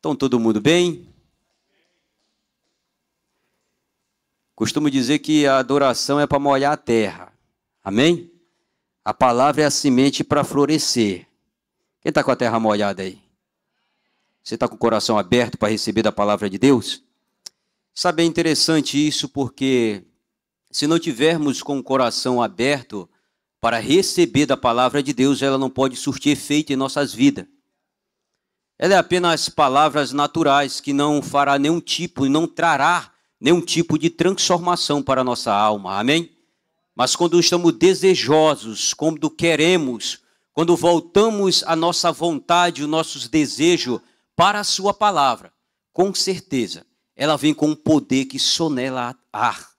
Então, todo mundo bem? Costumo dizer que a adoração é para molhar a terra. Amém? A palavra é a semente para florescer. Quem está com a terra molhada aí? Você está com o coração aberto para receber da palavra de Deus? Sabe, é interessante isso porque se não tivermos com o coração aberto para receber da palavra de Deus, ela não pode surtir efeito em nossas vidas. Ela é apenas palavras naturais que não fará nenhum tipo e não trará nenhum tipo de transformação para a nossa alma. Amém? Mas quando estamos desejosos, quando queremos, quando voltamos a nossa vontade, os nossos desejos para a sua palavra, com certeza, ela vem com um poder que sonela ar,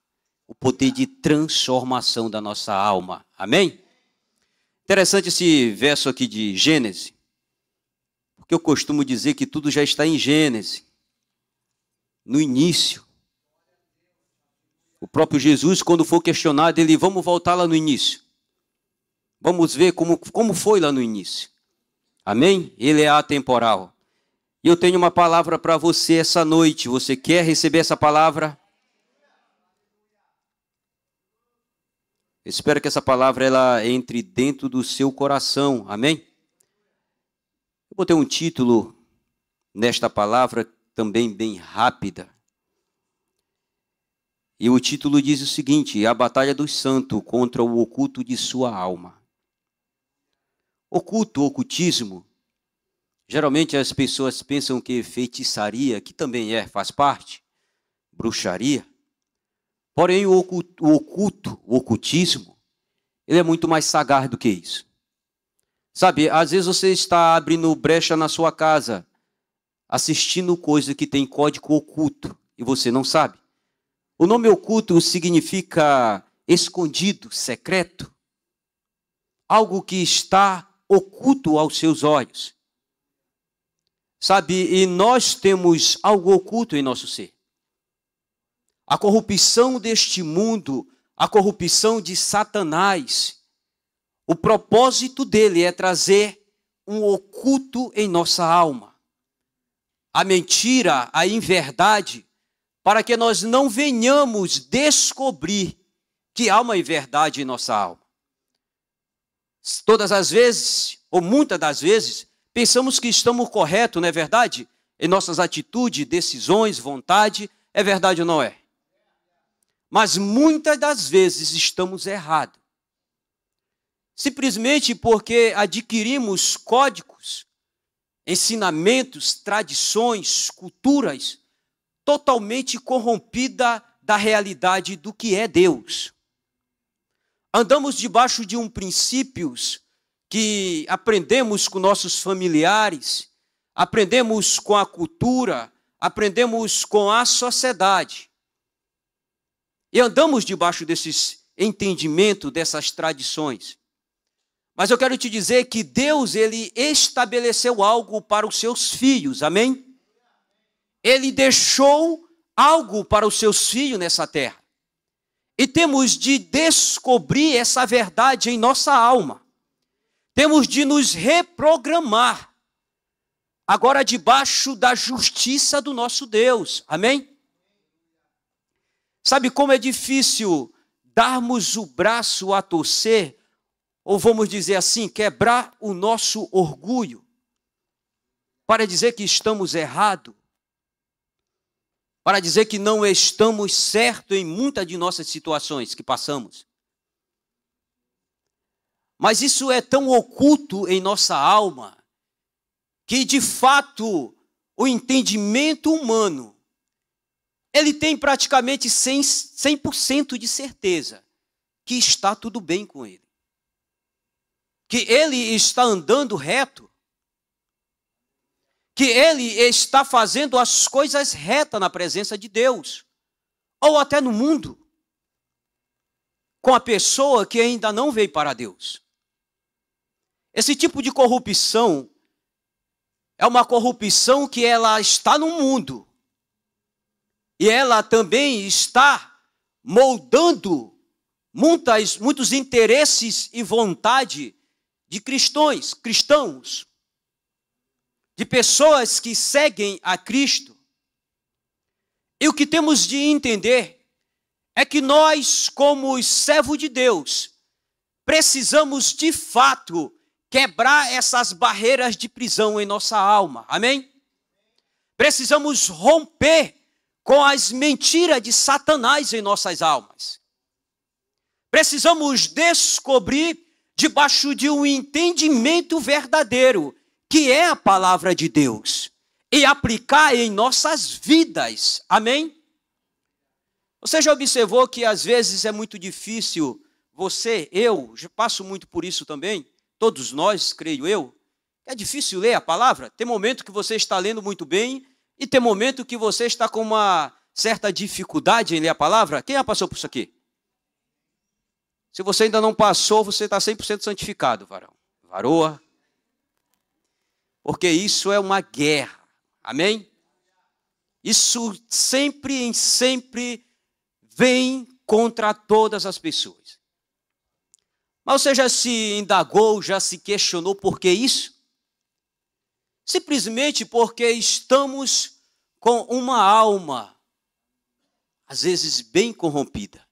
o poder de transformação da nossa alma. Amém? Interessante esse verso aqui de Gênesis, porque eu costumo dizer que tudo já está em Gênesis, no início. O próprio Jesus, quando for questionado, ele, vamos voltar lá no início. Vamos ver como foi lá no início. Amém? Ele é atemporal. E eu tenho uma palavra para você essa noite. Você quer receber essa palavra? Espero que essa palavra ela entre dentro do seu coração. Amém? Eu botei um título nesta palavra também bem rápida. E o título diz o seguinte: a batalha dos santos contra o oculto de sua alma. Oculto, ocultismo. Geralmente as pessoas pensam que feitiçaria, que também faz parte, bruxaria. Porém o oculto, o ocultismo, ele é muito mais sagaz do que isso. Sabe, às vezes você está abrindo brecha na sua casa, assistindo coisa que tem código oculto, e você não sabe. O nome oculto significa escondido, secreto. Algo que está oculto aos seus olhos. Sabe, e nós temos algo oculto em nosso ser. A corrupção deste mundo, a corrupção de Satanás, o propósito dele é trazer um oculto em nossa alma. A mentira, a inverdade, para que nós não venhamos descobrir que há uma inverdade em nossa alma. Todas as vezes, ou muitas das vezes, pensamos que estamos corretos, não é verdade? Em nossas atitudes, decisões, vontade, é verdade ou não é? Mas muitas das vezes estamos errados. Simplesmente porque adquirimos códigos, ensinamentos, tradições, culturas totalmente corrompida da realidade do que é Deus. Andamos debaixo de princípios que aprendemos com nossos familiares, aprendemos com a cultura, aprendemos com a sociedade. E andamos debaixo desses entendimentos, dessas tradições. Mas eu quero te dizer que Deus, ele estabeleceu algo para os seus filhos, amém? Ele deixou algo para os seus filhos nessa terra. E temos de descobrir essa verdade em nossa alma. Temos de nos reprogramar. Agora debaixo da justiça do nosso Deus. Amém? Sabe como é difícil darmos o braço a torcer, ou vamos dizer assim, quebrar o nosso orgulho, para dizer que estamos errados, para dizer que não estamos certos em muitas de nossas situações que passamos. Mas isso é tão oculto em nossa alma, que de fato o entendimento humano, ele tem praticamente 100% de certeza que está tudo bem com ele. Que ele está andando reto. Que ele está fazendo as coisas retas na presença de Deus. Ou até no mundo. Com a pessoa que ainda não veio para Deus. Esse tipo de corrupção é uma corrupção que ela está no mundo. E ela também está moldando muitos interesses e vontade de cristãos, de pessoas que seguem a Cristo. E o que temos de entender é que nós, como servos de Deus, precisamos de fato quebrar essas barreiras de prisão em nossa alma. Amém? Precisamos romper com as mentiras de Satanás em nossas almas. Precisamos descobrir debaixo de um entendimento verdadeiro, que é a palavra de Deus, e aplicar em nossas vidas. Amém? Você já observou que às vezes é muito difícil eu já passo muito por isso também, todos nós, creio eu, é difícil ler a palavra. Tem momento que você está lendo muito bem e tem momento que você está com uma certa dificuldade em ler a palavra. Quem já passou por isso aqui? Se você ainda não passou, você está 100% santificado, varão. Varoa. Porque isso é uma guerra. Amém? Isso sempre vem contra todas as pessoas. Mas você já se indagou, já se questionou por que isso? Simplesmente porque estamos com uma alma, às vezes bem corrompida.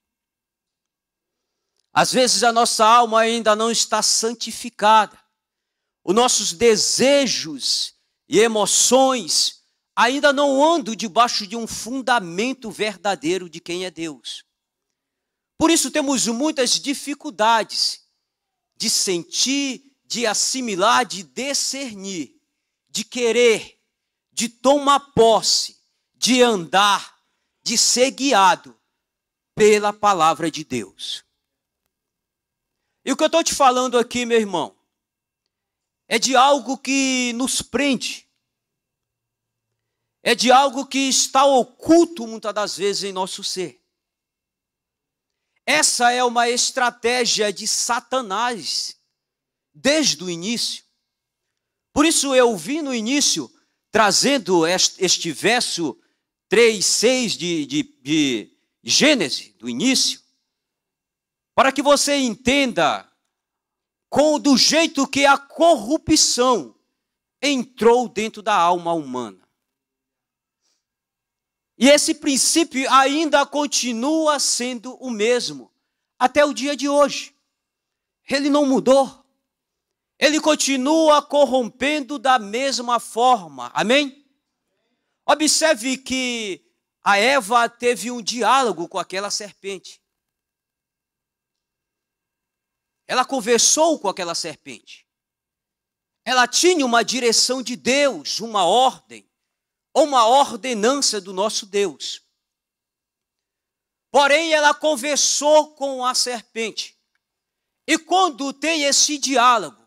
Às vezes a nossa alma ainda não está santificada. Os nossos desejos e emoções ainda não andam debaixo de um fundamento verdadeiro de quem é Deus. Por isso temos muitas dificuldades de sentir, de assimilar, de discernir, de querer, de tomar posse, de andar, de ser guiado pela palavra de Deus. E o que eu estou te falando aqui, meu irmão, é de algo que nos prende. É de algo que está oculto muitas das vezes em nosso ser. Essa é uma estratégia de Satanás desde o início. Por isso eu vi no início, trazendo este verso 3:6 de Gênesis, do início, para que você entenda do jeito que a corrupção entrou dentro da alma humana. E esse princípio ainda continua sendo o mesmo até o dia de hoje. Ele não mudou. Ele continua corrompendo da mesma forma. Amém? Observe que a Eva teve um diálogo com aquela serpente. Ela conversou com aquela serpente. Ela tinha uma direção de Deus, uma ordem, ou uma ordenança do nosso Deus. Porém, ela conversou com a serpente. E quando tem esse diálogo,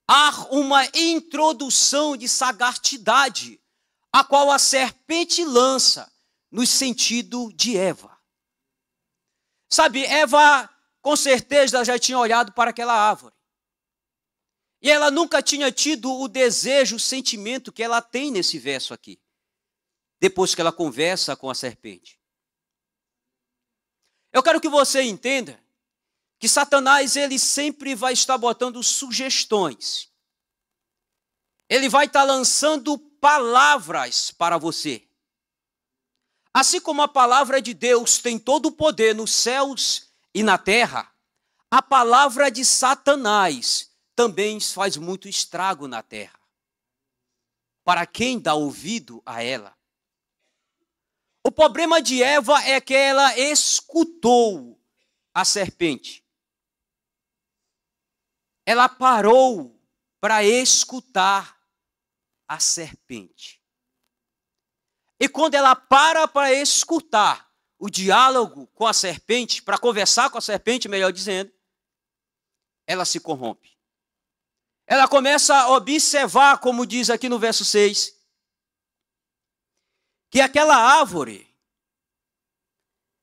há uma introdução de sagacidade, a qual a serpente lança no sentido de Eva. Sabe, Eva com certeza já tinha olhado para aquela árvore. E ela nunca tinha tido o desejo, o sentimento que ela tem nesse verso aqui. Depois que ela conversa com a serpente. Eu quero que você entenda que Satanás, ele sempre vai estar botando sugestões. Ele vai estar lançando palavras para você. Assim como a palavra de Deus tem todo o poder nos céus e na terra, a palavra de Satanás também faz muito estrago na terra. Para quem dá ouvido a ela. O problema de Eva é que ela escutou a serpente. Ela parou para escutar a serpente. E quando ela para escutar o diálogo com a serpente, para conversar com a serpente, melhor dizendo, ela se corrompe. Ela começa a observar, como diz aqui no verso 6, que aquela árvore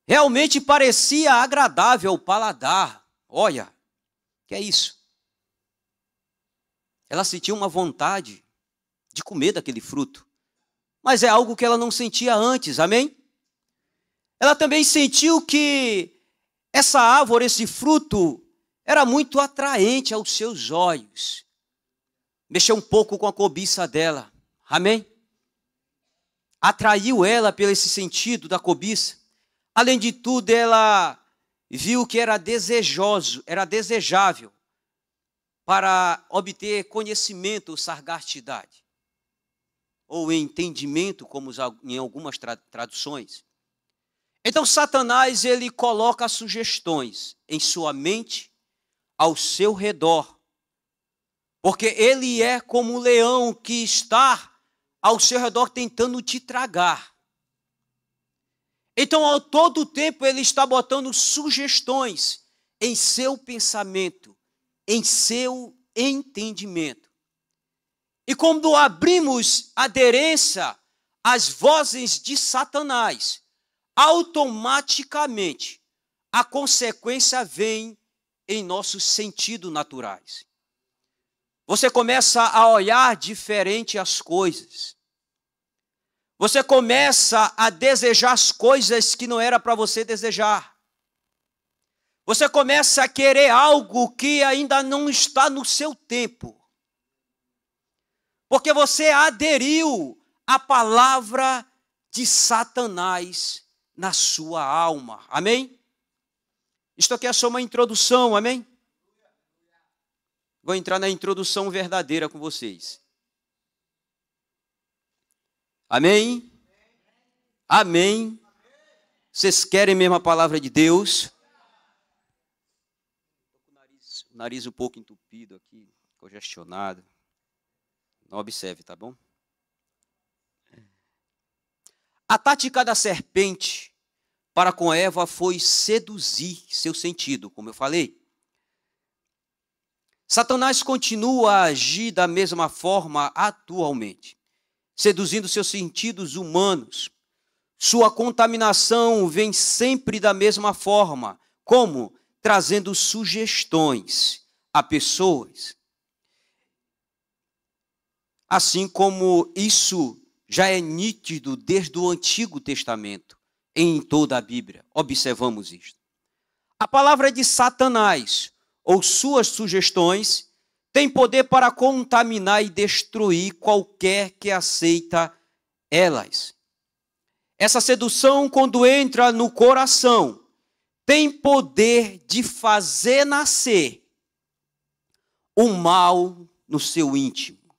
realmente parecia agradável ao paladar. Olha, que é isso? Ela sentiu uma vontade de comer daquele fruto, mas é algo que ela não sentia antes, amém? Ela também sentiu que essa árvore, esse fruto, era muito atraente aos seus olhos. Mexeu um pouco com a cobiça dela. Amém? Atraiu ela pelo esse sentido da cobiça. Além de tudo, ela viu que era desejável para obter conhecimento ou sagastidade, ou entendimento, como em algumas traduções. Então, Satanás, ele coloca sugestões em sua mente, ao seu redor, porque ele é como um leão que está ao seu redor tentando te tragar. Então, ao todo tempo, ele está botando sugestões em seu pensamento, em seu entendimento. E quando abrimos aderência às vozes de Satanás, automaticamente a consequência vem em nossos sentidos naturais. Você começa a olhar diferente as coisas. Você começa a desejar as coisas que não era para você desejar. Você começa a querer algo que ainda não está no seu tempo. Porque você aderiu à palavra de Satanás na sua alma. Amém? Isto aqui é só uma introdução, amém? Vou entrar na introdução verdadeira com vocês. Amém? Amém? Vocês querem mesmo a palavra de Deus? Estou com o nariz um pouco entupido aqui, congestionado. Não observe, tá bom? A tática da serpente para com Eva foi seduzir seu sentido, como eu falei. Satanás continua a agir da mesma forma atualmente, seduzindo seus sentidos humanos. Sua contaminação vem sempre da mesma forma, como trazendo sugestões a pessoas. Assim como isso já é nítido desde o Antigo Testamento, em toda a Bíblia. Observamos isto. A palavra de Satanás, ou suas sugestões, tem poder para contaminar e destruir qualquer que aceita elas. Essa sedução, quando entra no coração, tem poder de fazer nascer o mal no seu íntimo,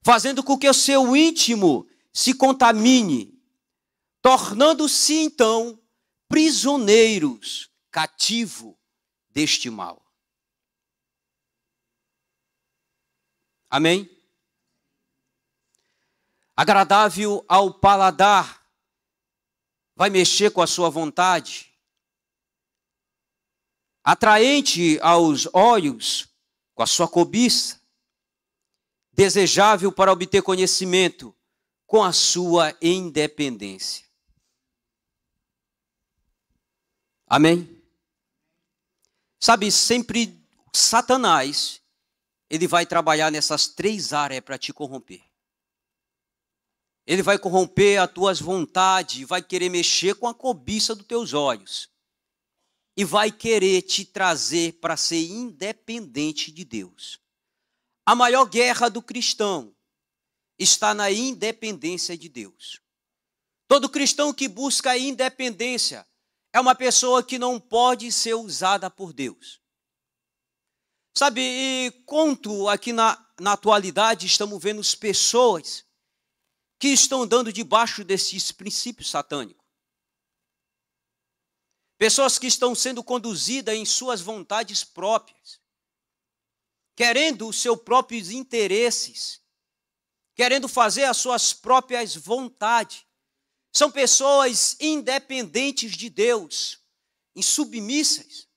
fazendo com que o seu íntimo se contamine, tornando-se então prisioneiros, cativo deste mal. Amém? Agradável ao paladar, vai mexer com a sua vontade. Atraente aos olhos, com a sua cobiça. Desejável para obter conhecimento, com a sua independência. Amém? Sabe, sempre Satanás, ele vai trabalhar nessas três áreas para te corromper. Ele vai corromper as tuas vontades, vai querer mexer com a cobiça dos teus olhos. E vai querer te trazer para ser independente de Deus. A maior guerra do cristão está na independência de Deus. Todo cristão que busca a independência é uma pessoa que não pode ser usada por Deus. Sabe, e quanto aqui na atualidade estamos vendo pessoas que estão andando debaixo desses princípios satânicos. Pessoas que estão sendo conduzidas em suas vontades próprias, querendo os seus próprios interesses, querendo fazer as suas próprias vontades. São pessoas independentes de Deus, insubmissas.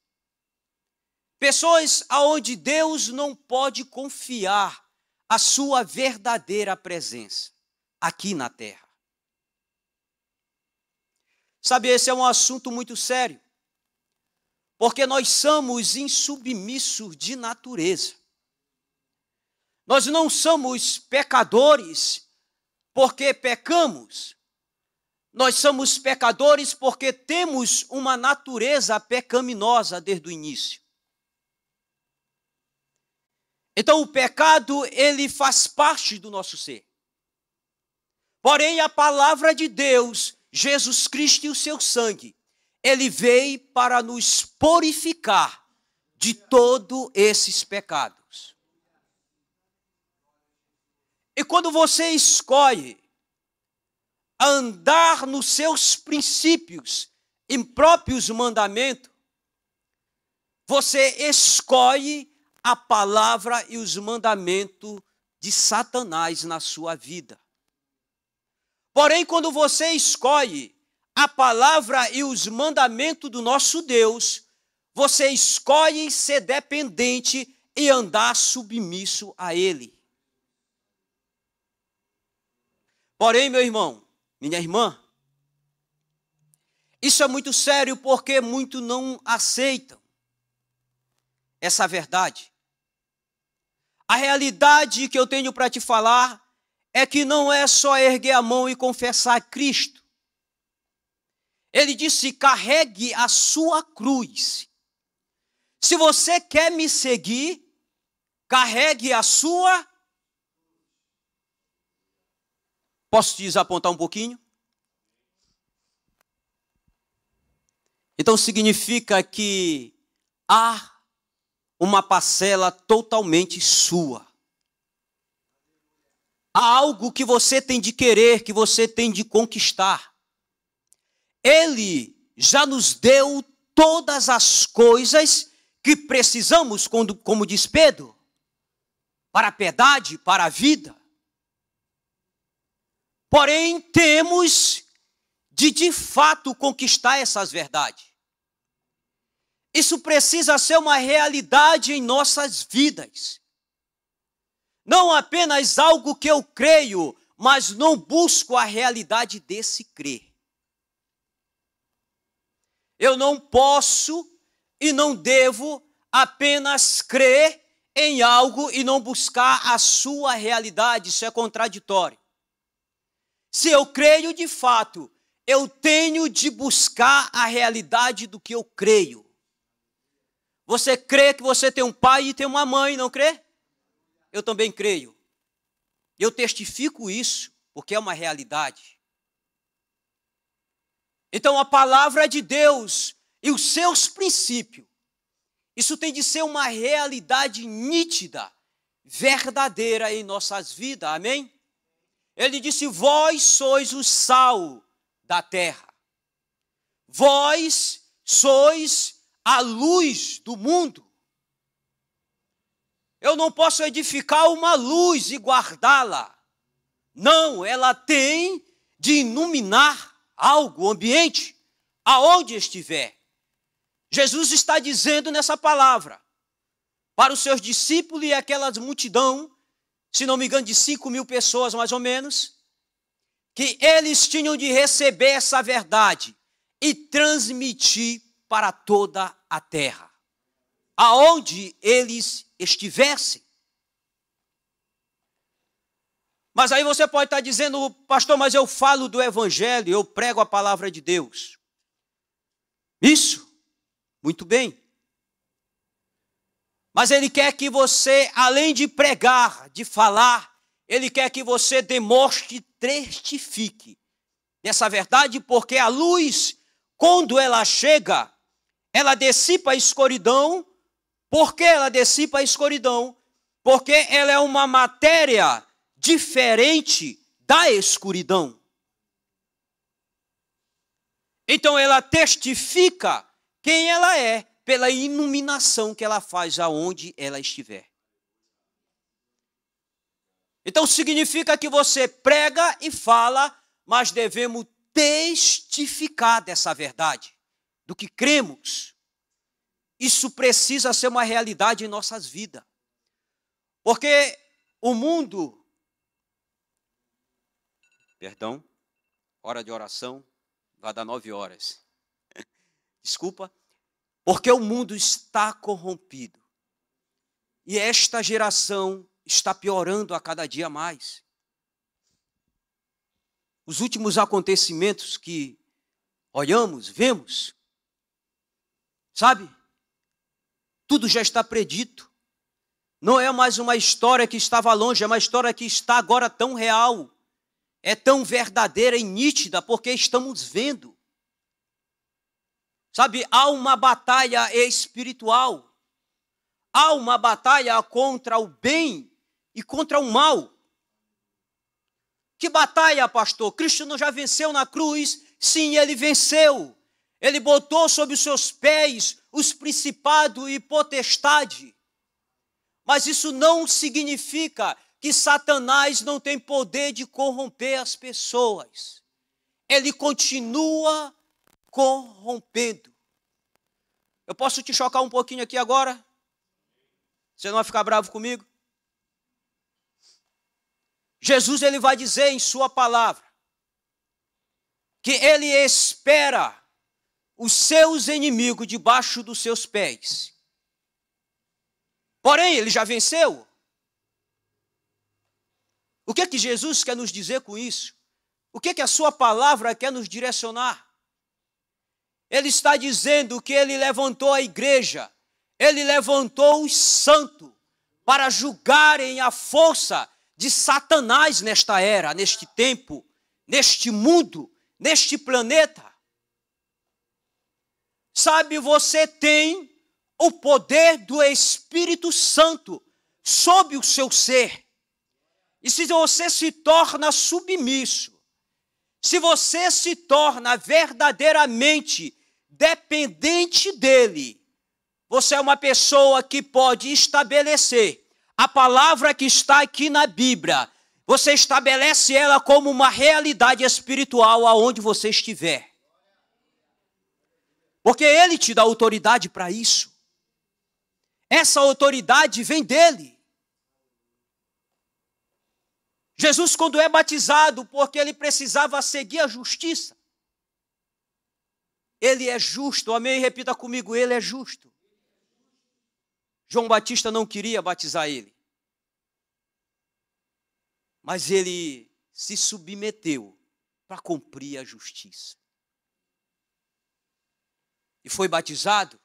Pessoas aonde Deus não pode confiar a sua verdadeira presença aqui na terra. Sabe, esse é um assunto muito sério, porque nós somos insubmissos de natureza. Nós não somos pecadores porque pecamos. Nós somos pecadores porque temos uma natureza pecaminosa desde o início. Então o pecado, ele faz parte do nosso ser. Porém, a palavra de Deus, Jesus Cristo e o seu sangue, ele veio para nos purificar de todos esses pecados. E quando você escolhe andar nos seus princípios, em próprios mandamentos, você escolhe a palavra e os mandamentos de Satanás na sua vida. Porém, quando você escolhe a palavra e os mandamentos do nosso Deus, você escolhe ser dependente e andar submisso a Ele. Porém, meu irmão, minha irmã, isso é muito sério porque muitos não aceitam essa verdade. A realidade que eu tenho para te falar é que não é só erguer a mão e confessar Cristo. Ele disse: carregue a sua cruz. Se você quer me seguir, carregue a sua. Posso te desapontar um pouquinho? Então significa que há uma parcela totalmente sua. Há algo que você tem de querer, que você tem de conquistar. Ele já nos deu todas as coisas que precisamos, como diz Pedro, para a piedade, para a vida. Porém, temos de fato conquistar essas verdades. Isso precisa ser uma realidade em nossas vidas. Não apenas algo que eu creio, mas não busco a realidade desse crer. Eu não posso e não devo apenas crer em algo e não buscar a sua realidade. Isso é contraditório. Se eu creio de fato, eu tenho de buscar a realidade do que eu creio. Você crê que você tem um pai e tem uma mãe, não crê? Eu também creio. Eu testifico isso, porque é uma realidade. Então a palavra de Deus e os seus princípios, isso tem de ser uma realidade nítida, verdadeira em nossas vidas, amém? Ele disse: vós sois o sal da terra. Vós sois a luz do mundo. Eu não posso edificar uma luz e guardá-la. Não, ela tem de iluminar algo, o ambiente, aonde estiver. Jesus está dizendo nessa palavra para os seus discípulos e aquela multidão, se não me engano, de 5.000 pessoas mais ou menos, que eles tinham de receber essa verdade e transmitir para toda a terra, aonde eles estivessem. Mas aí você pode estar dizendo: pastor, mas eu falo do evangelho, eu prego a palavra de Deus. Isso, muito bem. Mas ele quer que você, além de pregar, de falar, ele quer que você demonstre, testifique dessa verdade, porque a luz, quando ela chega, ela dissipa a escuridão. Por que ela dissipa a escuridão? Porque ela é uma matéria diferente da escuridão. Então ela testifica quem ela é pela iluminação que ela faz aonde ela estiver. Então significa que você prega e fala, mas devemos testificar dessa verdade, do que cremos. Isso precisa ser uma realidade em nossas vidas. Porque o mundo... Perdão, hora de oração, vai dar 9 horas. Desculpa. Porque o mundo está corrompido. E esta geração está piorando a cada dia mais. Os últimos acontecimentos que olhamos, vemos, sabe? Tudo já está predito. Não é mais uma história que estava longe, é uma história que está agora tão real, é tão verdadeira e nítida, porque estamos vendo. Sabe, há uma batalha espiritual, há uma batalha contra o bem e contra o mal. Que batalha, pastor? Cristo não já venceu na cruz? Sim, ele venceu. Ele botou sob os seus pés os principados e potestade. Mas isso não significa que Satanás não tem poder de corromper as pessoas. Ele continua corrompendo. Eu posso te chocar um pouquinho aqui agora? Você não vai ficar bravo comigo? Jesus, ele vai dizer em sua palavra que ele espera os seus inimigos debaixo dos seus pés. Porém, ele já venceu. O que é que Jesus quer nos dizer com isso? O que é que a sua palavra quer nos direcionar? Ele está dizendo que ele levantou a igreja, ele levantou os santos para julgarem a força de Satanás nesta era, neste tempo, neste mundo, neste planeta. Sabe, você tem o poder do Espírito Santo sob o seu ser. E se você se torna submisso, se você se torna verdadeiramente dependente dele, você é uma pessoa que pode estabelecer a palavra que está aqui na Bíblia. Você estabelece ela como uma realidade espiritual aonde você estiver. Porque ele te dá autoridade para isso. Essa autoridade vem dele. Jesus, quando é batizado, porque ele precisava seguir a justiça. Ele é justo, amém? Repita comigo, ele é justo. João Batista não queria batizar ele. Mas ele se submeteu para cumprir a justiça. E foi batizado.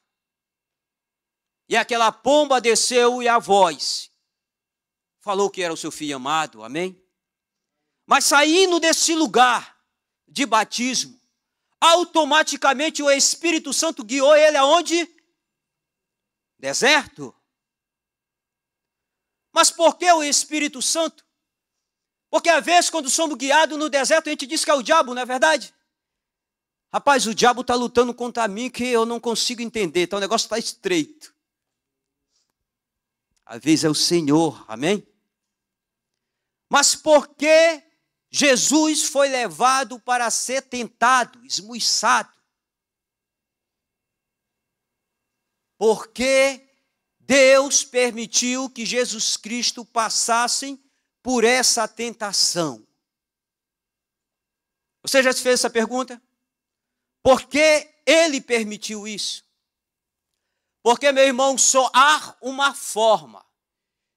E aquela pomba desceu e a voz falou que era o seu filho amado, amém? Mas saindo desse lugar de batismo, automaticamente o Espírito Santo guiou ele aonde? Deserto. Mas por que o Espírito Santo? Porque às vezes quando somos guiados no deserto a gente diz que é o diabo, não é verdade? Rapaz, o diabo está lutando contra mim que eu não consigo entender, então o negócio está estreito. Às vezes é o Senhor, amém? Mas por que Jesus foi levado para ser tentado, esmuiçado? Porque Deus permitiu que Jesus Cristo passasse por essa tentação. Você já se fez essa pergunta? Por que ele permitiu isso? Porque, meu irmão, só há uma forma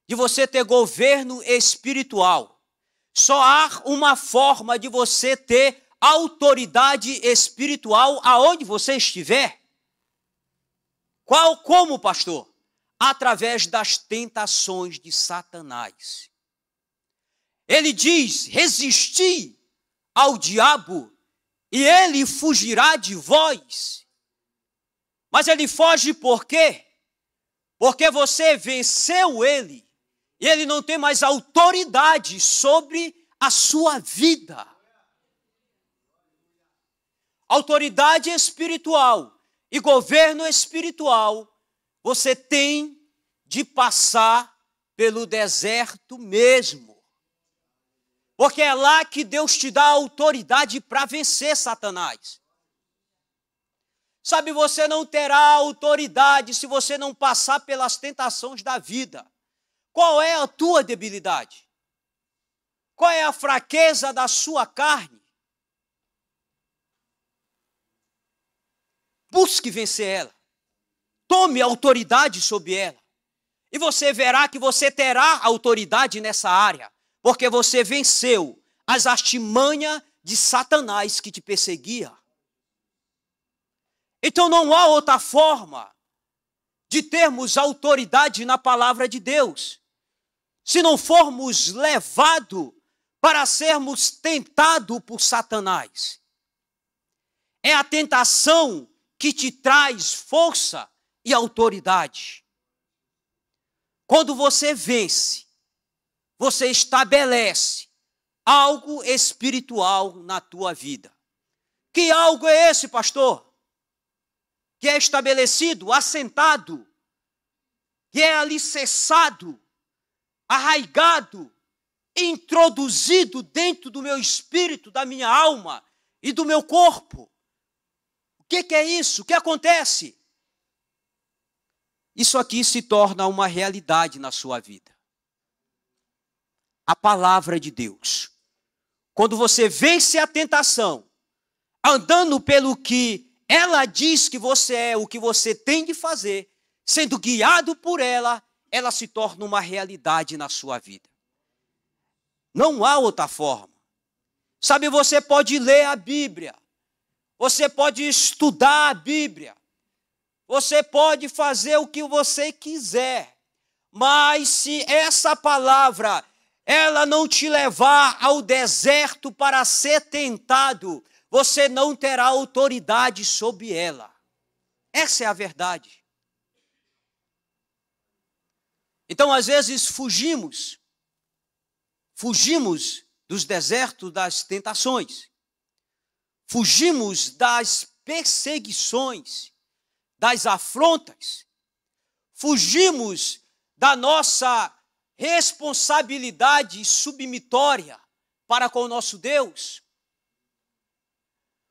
de você ter governo espiritual. Só há uma forma de você ter autoridade espiritual aonde você estiver. Como, pastor? Através das tentações de Satanás. Ele diz, resisti ao diabo e ele fugirá de vós. Mas ele foge por quê? Porque você venceu ele. E ele não tem mais autoridade sobre a sua vida. Autoridade espiritual e governo espiritual, você tem de passar pelo deserto mesmo. Porque é lá que Deus te dá autoridade para vencer Satanás. Sabe, você não terá autoridade se você não passar pelas tentações da vida. Qual é a tua debilidade? Qual é a fraqueza da sua carne? Busque vencer ela. Tome autoridade sobre ela. E você verá que você terá autoridade nessa área. Porque você venceu as artimanhas de Satanás que te perseguia. Então não há outra forma de termos autoridade na palavra de Deus, se não formos levados para sermos tentados por Satanás. É a tentação que te traz força e autoridade. Quando você vence, você estabelece algo espiritual na tua vida. Que algo é esse, pastor? Que é estabelecido, assentado, que é alicerçado, arraigado, introduzido dentro do meu espírito, da minha alma e do meu corpo. O que é isso? O que acontece? Isso aqui se torna uma realidade na sua vida. A palavra de Deus. Quando você vence a tentação, andando pelo que ela diz que você é, o que você tem de fazer, sendo guiado por ela, ela se torna uma realidade na sua vida. Não há outra forma. Sabe, você pode ler a Bíblia, você pode estudar a Bíblia, você pode fazer o que você quiser, mas se essa palavra, ela não te levar ao deserto para ser tentado, você não terá autoridade sobre ela. Essa é a verdade. Então, às vezes, fugimos dos desertos das tentações, fugimos das perseguições, das afrontas, fugimos da nossa responsabilidade submitória para com o nosso Deus.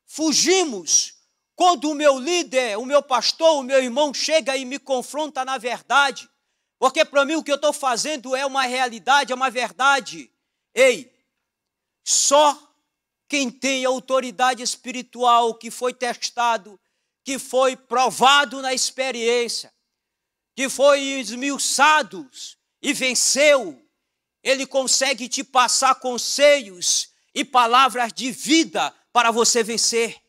Fugimos quando o meu líder, o meu pastor, o meu irmão chega e me confronta na verdade, porque para mim o que eu estou fazendo é uma realidade, é uma verdade. Ei, só quem tem autoridade espiritual, que foi testado, que foi provado na experiência, que foi esmiuçado e venceu, ele consegue te passar conselhos e palavras de vida para você vencer.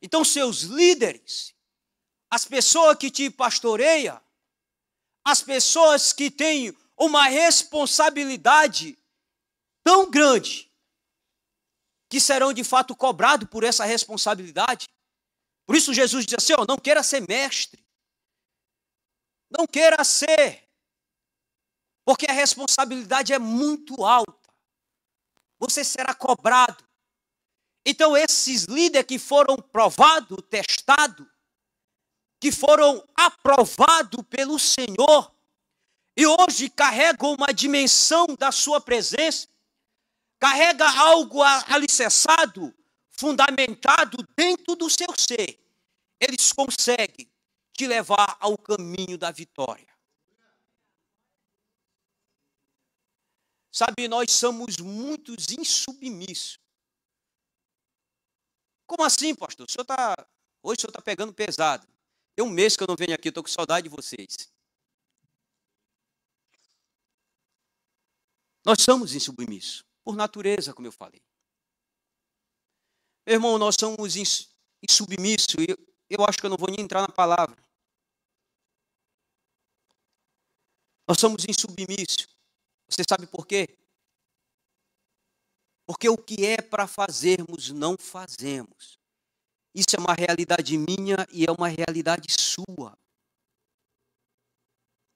Então, seus líderes, as pessoas que te pastoreiam, as pessoas que têm uma responsabilidade tão grande, que serão de fato cobrados por essa responsabilidade. Por isso Jesus diz assim, não queira ser mestre, não queira ser, porque a responsabilidade é muito alta, você será cobrado. Então esses líderes que foram provados, testados, que foram aprovados pelo Senhor, e hoje carregam uma dimensão da sua presença, carrega algo alicerçado, fundamentado dentro do seu ser, eles conseguem te levar ao caminho da vitória. Sabe, nós somos muitos insubmissos. Como assim, pastor? Hoje o senhor está pegando pesado. Tem um mês que eu não venho aqui, estou com saudade de vocês. Nós somos insubmissos, por natureza, como eu falei. Meu irmão, nós somos insubmissos, e eu acho que eu não vou nem entrar na palavra. Nós somos insubmissos. Você sabe por quê? Porque o que é para fazermos, não fazemos. Isso é uma realidade minha e é uma realidade sua.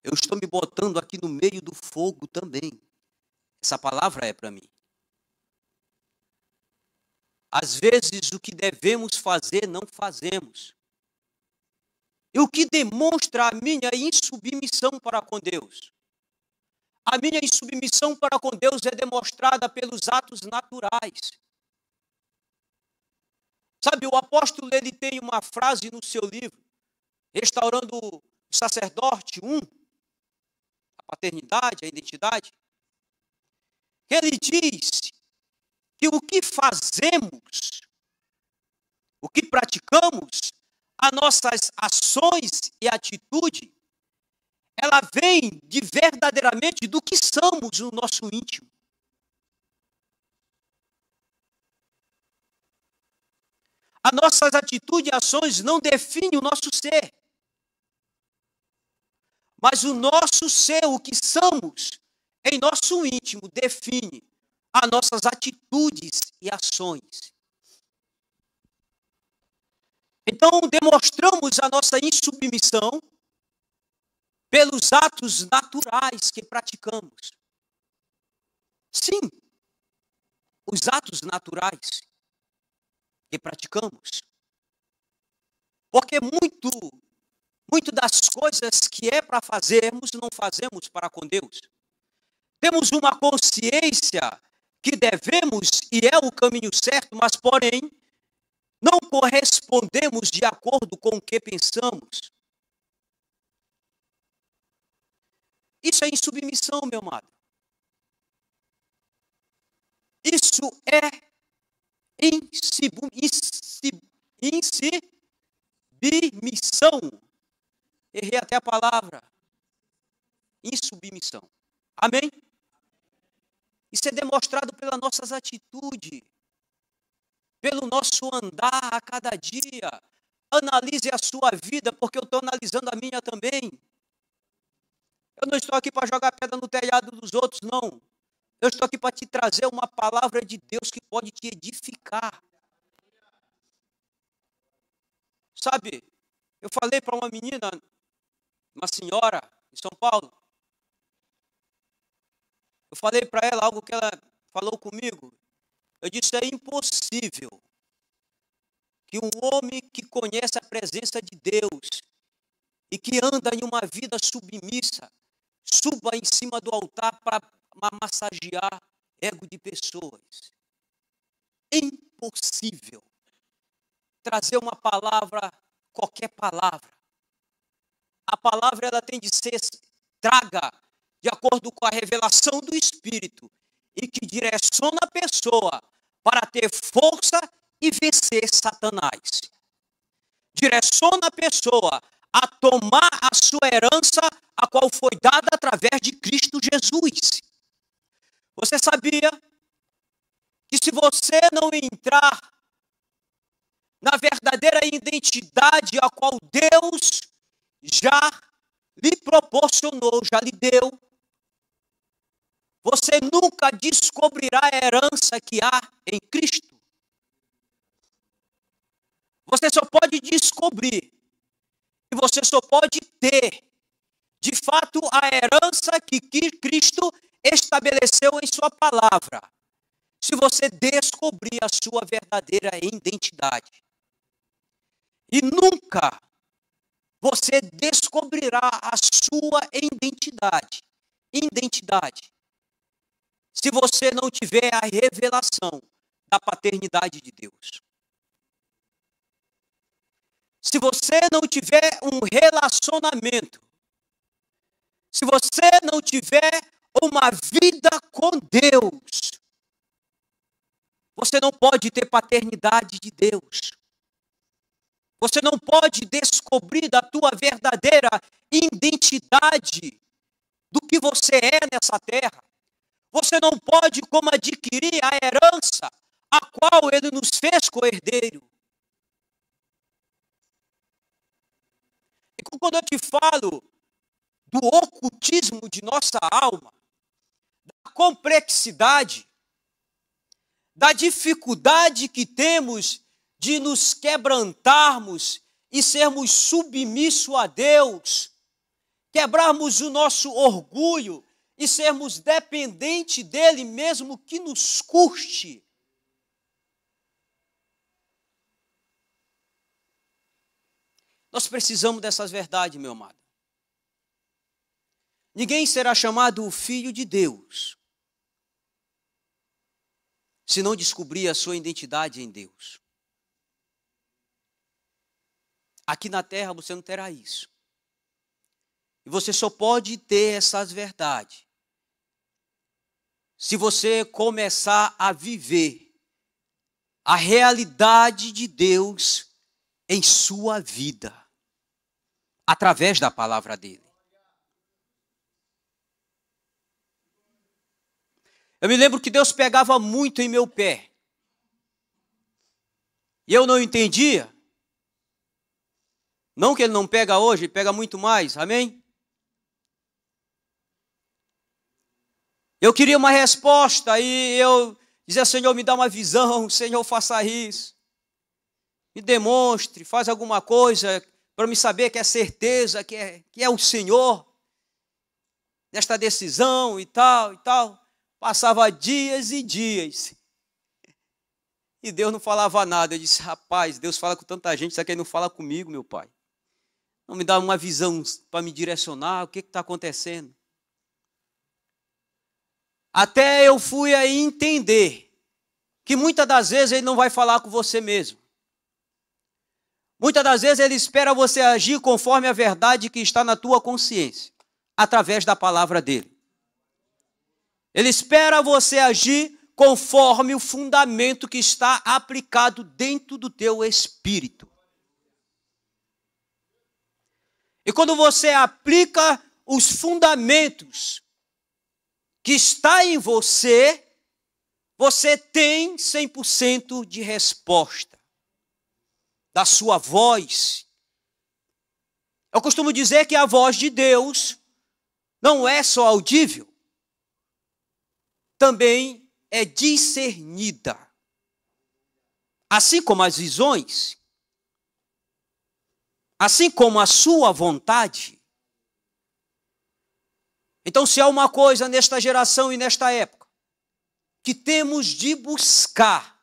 Eu estou me botando aqui no meio do fogo também. Essa palavra é para mim. Às vezes o que devemos fazer, não fazemos. E o que demonstra a minha insubmissão para com Deus? A minha insubmissão para com Deus é demonstrada pelos atos naturais. Sabe, o apóstolo, ele tem uma frase no seu livro, Restaurando o Sacerdote 1, a paternidade, a identidade. Ele diz que o que fazemos, o que praticamos, as nossas ações e atitude, ela vem de verdadeiramente do que somos no nosso íntimo. As nossas atitudes e ações não definem o nosso ser. Mas o nosso ser, o que somos, em nosso íntimo, define as nossas atitudes e ações. Então, demonstramos a nossa insubmissão pelos atos naturais que praticamos. Sim, os atos naturais que praticamos. Porque muito das coisas que é para fazermos, não fazemos para com Deus. Temos uma consciência que devemos e é o caminho certo, mas porém, não correspondemos de acordo com o que pensamos. Isso é insubmissão, meu amado. Isso é insubmissão. Errei até a palavra. Insubmissão. Amém? Isso é demonstrado pelas nossas atitudes, pelo nosso andar a cada dia. Analise a sua vida, porque eu estou analisando a minha também. Eu não estou aqui para jogar pedra no telhado dos outros, não. Eu estou aqui para te trazer uma palavra de Deus que pode te edificar. Sabe, eu falei para uma menina, uma senhora em São Paulo. Eu falei para ela algo que ela falou comigo. Eu disse, é impossível que um homem que conhece a presença de Deus e que anda em uma vida submissa, suba em cima do altar para massagear ego de pessoas. É impossível trazer uma palavra, qualquer palavra. A palavra ela tem de ser traga de acordo com a revelação do Espírito e que direciona a pessoa para ter força e vencer Satanás. Direciona a pessoa a tomar a sua herança, a qual foi dada através de Cristo Jesus. Você sabia que se você não entrar na verdadeira identidade a qual Deus já lhe proporcionou, já lhe deu, você nunca descobrirá a herança que há em Cristo. Você só pode descobrir e você só pode ter, de fato, a herança que Cristo estabeleceu em sua palavra, se você descobrir a sua verdadeira identidade. E nunca você descobrirá a sua identidade, se você não tiver a revelação da paternidade de Deus. Se você não tiver um relacionamento, se você não tiver uma vida com Deus, você não pode ter paternidade de Deus. Você não pode descobrir da tua verdadeira identidade do que você é nessa terra. Você não pode como adquirir a herança a qual Ele nos fez co-herdeiro. E quando eu te falo do ocultismo de nossa alma, da complexidade, da dificuldade que temos de nos quebrantarmos e sermos submissos a Deus, quebrarmos o nosso orgulho e sermos dependentes dele mesmo que nos custe. Nós precisamos dessas verdades, meu amado. Ninguém será chamado filho de Deus se não descobrir a sua identidade em Deus. Aqui na terra você não terá isso. E você só pode ter essas verdades se você começar a viver a realidade de Deus em sua vida, através da palavra dele. Eu me lembro que Deus pegava muito em meu pé. E eu não entendia. Não que ele não pega hoje, ele pega muito mais, amém? Eu queria uma resposta e eu dizia, Senhor, me dá uma visão, Senhor, faça isso. Me demonstre, faz alguma coisa para me saber que é certeza, que é o Senhor nesta decisão e tal, e tal. Passava dias e dias. E Deus não falava nada. Eu disse, rapaz, Deus fala com tanta gente, será que Ele não fala comigo, meu pai? Não me dá uma visão para me direcionar, o que está acontecendo? Até eu fui aí entender que muitas das vezes Ele não vai falar com você mesmo. Muitas das vezes Ele espera você agir conforme a verdade que está na tua consciência, através da palavra dEle. Ele espera você agir conforme o fundamento que está aplicado dentro do teu espírito. E quando você aplica os fundamentos que está em você, você tem 100% de resposta da sua voz. Eu costumo dizer que a voz de Deus não é só audível, também é discernida. Assim como as visões, assim como a sua vontade. Então, se há uma coisa nesta geração e nesta época que temos de buscar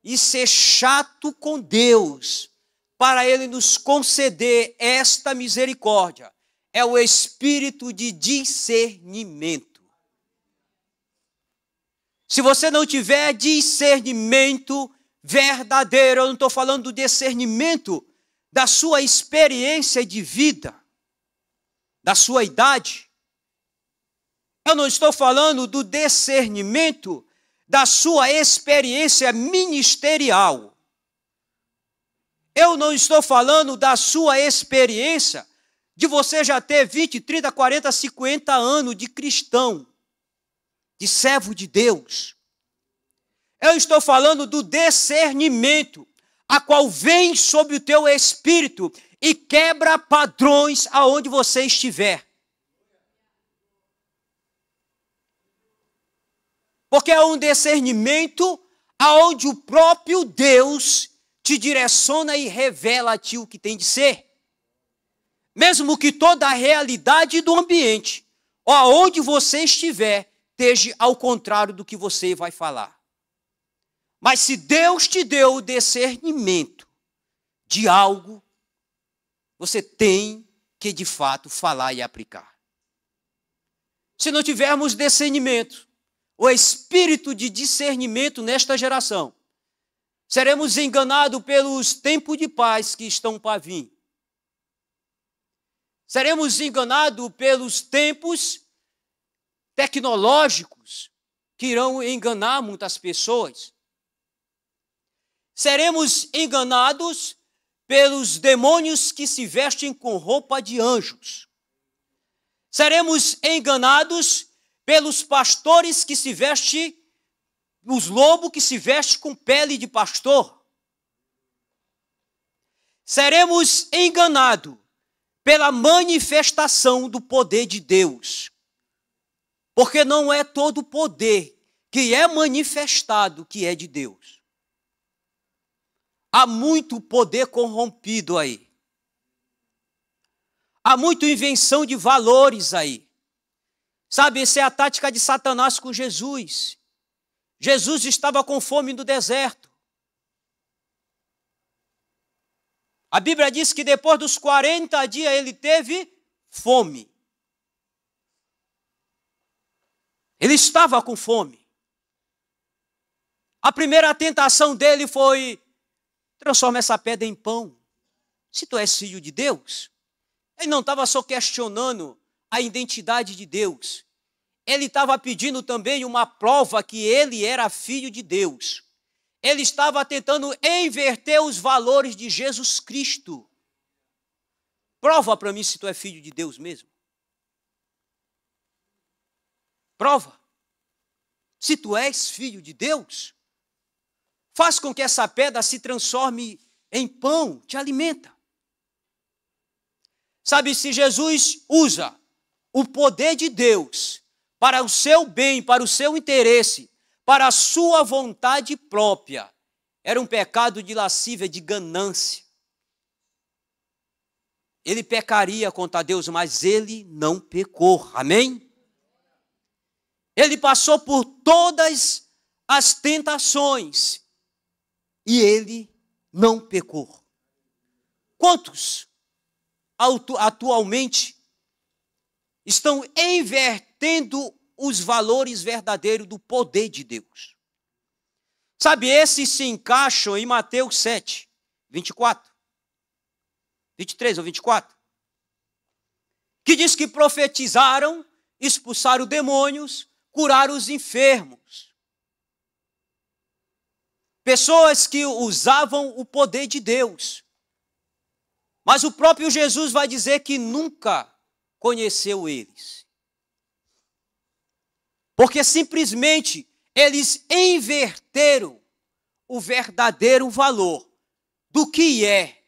e ser chato com Deus para Ele nos conceder esta misericórdia, é o espírito de discernimento. Se você não tiver discernimento verdadeiro, eu não estou falando do discernimento da sua experiência de vida, da sua idade. Eu não estou falando do discernimento da sua experiência ministerial. Eu não estou falando da sua experiência de você já ter 20, 30, 40, 50 anos de cristão, de servo de Deus. Eu estou falando do discernimento, a qual vem sobre o teu espírito e quebra padrões aonde você estiver. Porque é um discernimento aonde o próprio Deus te direciona e revela a ti o que tem de ser. Mesmo que toda a realidade do ambiente, ou aonde você estiver, esteja ao contrário do que você vai falar. Mas se Deus te deu o discernimento de algo, você tem que de fato falar e aplicar. Se não tivermos discernimento, o espírito de discernimento nesta geração, seremos enganados pelos tempos de paz que estão para vir. Seremos enganados pelos tempos tecnológicos que irão enganar muitas pessoas. Seremos enganados pelos demônios que se vestem com roupa de anjos. Seremos enganados pelos pastores que se vestem, os lobos que se vestem com pele de pastor. Seremos enganados pela manifestação do poder de Deus. Porque não é todo poder que é manifestado que é de Deus. Há muito poder corrompido aí. Há muita invenção de valores aí. Sabe, essa é a tática de Satanás com Jesus. Jesus estava com fome no deserto. A Bíblia diz que depois dos 40 dias ele teve fome. Ele estava com fome. A primeira tentação dele foi: transforma essa pedra em pão. Se tu és filho de Deus. Ele não estava só questionando a identidade de Deus. Ele estava pedindo também uma prova que ele era filho de Deus. Ele estava tentando inverter os valores de Jesus Cristo. Prova para mim se tu é filho de Deus mesmo. Prova. Se tu és filho de Deus, faz com que essa pedra se transforme em pão, te alimenta. Sabe, se Jesus usa o poder de Deus para o seu bem, para o seu interesse, para a sua vontade própria, era um pecado de lascívia, de ganância. Ele pecaria contra Deus, mas ele não pecou. Amém? Ele passou por todas as tentações e ele não pecou. Quantos atualmente estão invertendo os valores verdadeiros do poder de Deus? Sabe, esses se encaixam em Mateus 7, 24, 23 ou 24, que diz que profetizaram, expulsaram demônios, curaram os enfermos. Pessoas que usavam o poder de Deus. Mas o próprio Jesus vai dizer que nunca conheceu eles. Porque simplesmente eles inverteram o verdadeiro valor do que é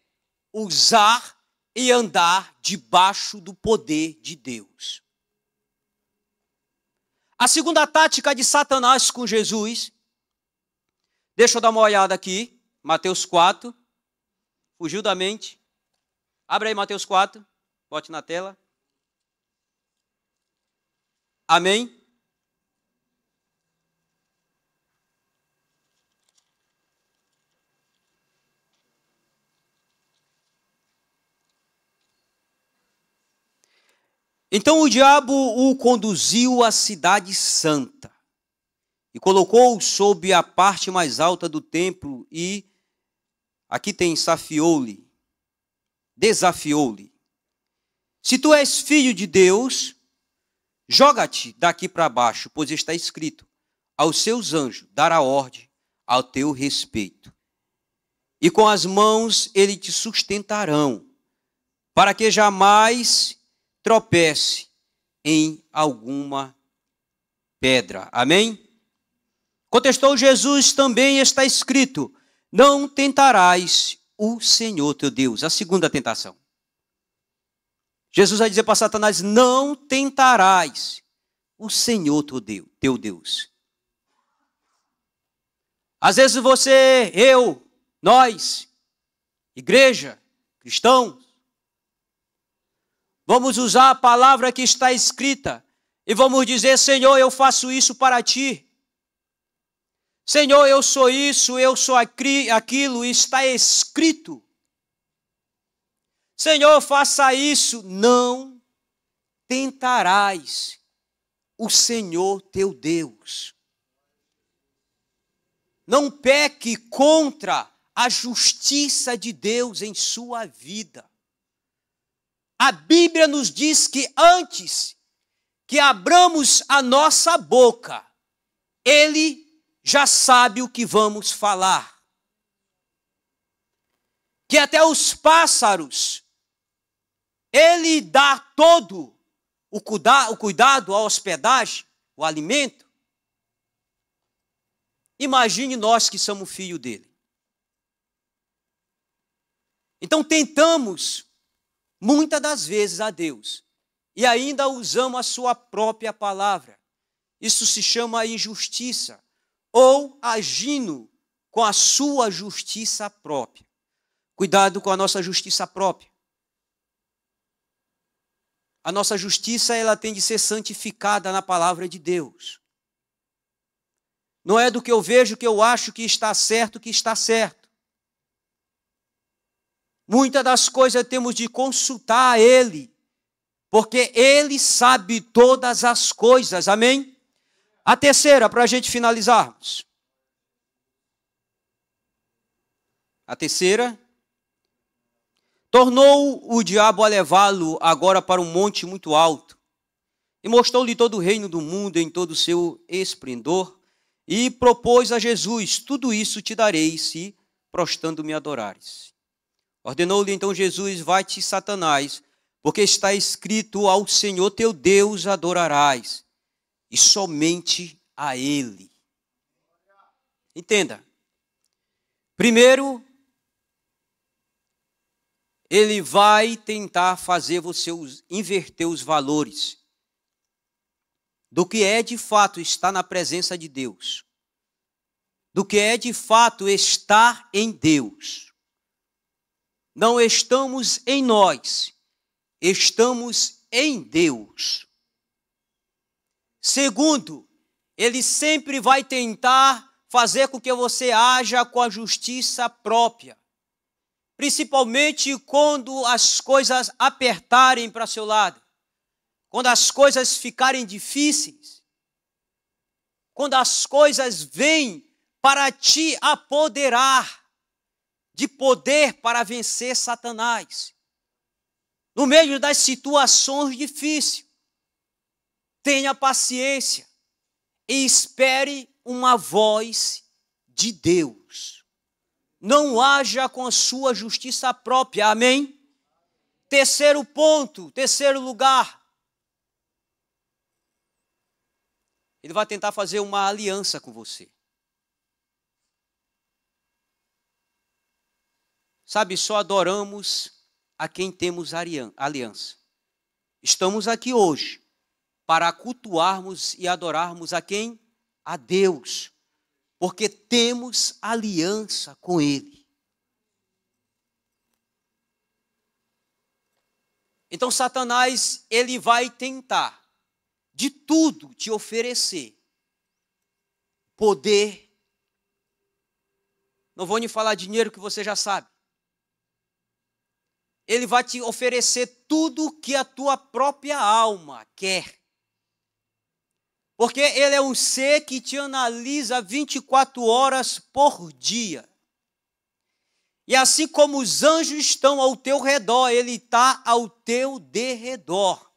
usar e andar debaixo do poder de Deus. A segunda tática de Satanás com Jesus, deixa eu dar uma olhada aqui, Mateus 4, fugiu da mente. Abre aí Mateus 4, bote na tela. Amém? Então o diabo o conduziu à cidade santa e colocou-o sob a parte mais alta do templo e, aqui tem desafiou-lhe. Se tu és filho de Deus, joga-te daqui para baixo, pois está escrito, aos seus anjos dará ordem ao teu respeito. E com as mãos ele te sustentarão, para que jamais tropece em alguma pedra. Amém? Contestou Jesus, também está escrito, não tentarás o Senhor teu Deus. A segunda tentação. Jesus vai dizer para Satanás, não tentarás o Senhor teu Deus. Às vezes você, eu, nós, igreja, cristãos, vamos usar a palavra que está escrita e vamos dizer, Senhor, eu faço isso para ti. Senhor, eu sou isso, eu sou aquilo, está escrito. Senhor, faça isso. Não tentarás o Senhor teu Deus. Não peque contra a justiça de Deus em sua vida. A Bíblia nos diz que antes que abramos a nossa boca, Ele já sabe o que vamos falar. Que até os pássaros, Ele dá todo o cuidado, a hospedagem, o alimento. Imagine nós que somos filho dele. Então tentamos muitas das vezes a Deus e ainda usamos a sua própria palavra. Isso se chama injustiça ou agindo com a sua justiça própria. Cuidado com a nossa justiça própria. A nossa justiça, ela tem de ser santificada na palavra de Deus. Não é do que eu vejo, que eu acho que está certo, que está certo. Muitas das coisas temos de consultar a Ele, porque Ele sabe todas as coisas, amém? A terceira, para a gente finalizarmos. A terceira, tornou o diabo a levá-lo agora para um monte muito alto, e mostrou-lhe todo o reino do mundo em todo o seu esplendor, e propôs a Jesus, tudo isso te darei, se prostrando me adorares. Ordenou-lhe então Jesus, vai-te, Satanás, porque está escrito, ao Senhor teu Deus adorarás, e somente a Ele. Entenda, Primeiro, ele vai tentar fazer você inverter os valores do que é de fato estar na presença de Deus, do que é de fato estar em Deus. Não estamos em nós, estamos em Deus. Segundo, ele sempre vai tentar fazer com que você haja com a justiça própria, principalmente quando as coisas apertarem para seu lado, quando as coisas ficarem difíceis, quando as coisas vêm para te apoderar de poder para vencer Satanás. No meio das situações difíceis, tenha paciência e espere uma voz de Deus. Não haja com a sua justiça própria, amém? Terceiro ponto, terceiro lugar. Ele vai tentar fazer uma aliança com você. Sabe, só adoramos a quem temos aliança. Estamos aqui hoje para cultuarmos e adorarmos a quem? A Deus, porque temos aliança com Ele. Então Satanás, ele vai tentar de tudo te oferecer poder. Não vou nem falar dinheiro, que você já sabe. Ele vai te oferecer tudo que a tua própria alma quer. Porque ele é um ser que te analisa 24 horas por dia. E assim como os anjos estão ao teu redor, ele está ao teu derredor.